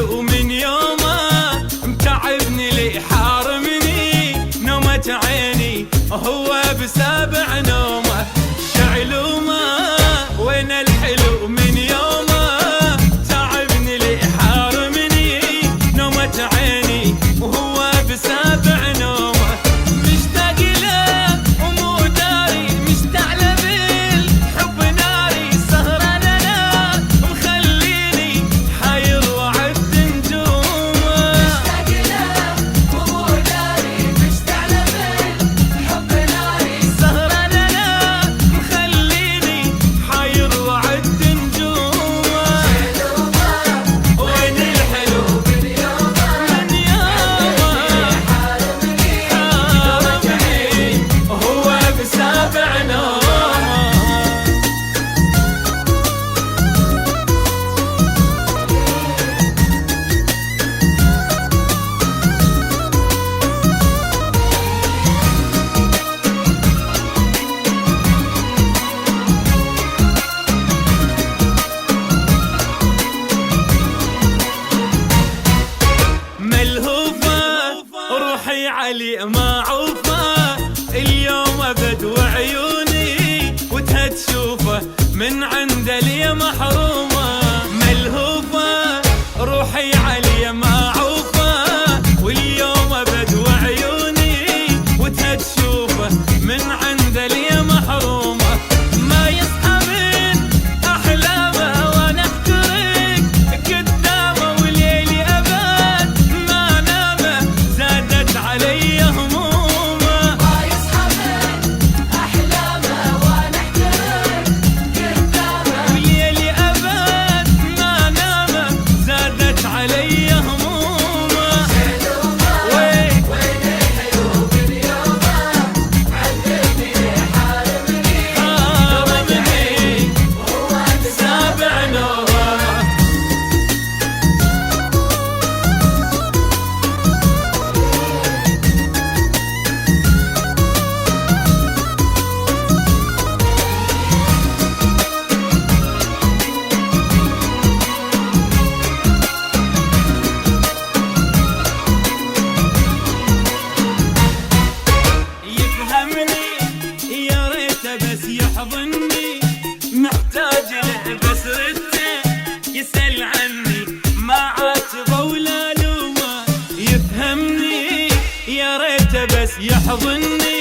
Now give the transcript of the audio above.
الحلو من يومه متعبني لي حارمني نومة عيني هو بسابع نومه شعلومه وين الحلو من يومه تعبني لي حارمني نومة عيني وهو بسابع نومه مشتاق له ومو داري مشتعل بالحب ناري سهران انا مخليني حاير وعد نجومه مشتاق له ومو داري مشتعل بالحب ناري سهران انا مخليني حاير وعد نجومه وين الحلو من يومه حارمني هو بسابع نومه ملهوفة روحي علي ما عوفة اليوم ابد وعيوني وتها تشوفه من عند لي محرومة ملهوفة روحي علي ما عوفة واليوم ابد وعيوني وتها تشوفه من عند لي محرومة ما يصحى من احلامه وانا احترق قدامه وليلي ابد ما نامه زادت علي همومه ما يصحى من احلامه وانا احترق قدامه وليلي ابد ما نامه زادت علي همومه وين الحلو من يومه عذبني حارمني وهو بسابع نومه يفهمني يا ريته بس يحضني محتاج له بس رده يسأل عني ما عاتبه ولا لومه يفهمني يا ريته بس يحضني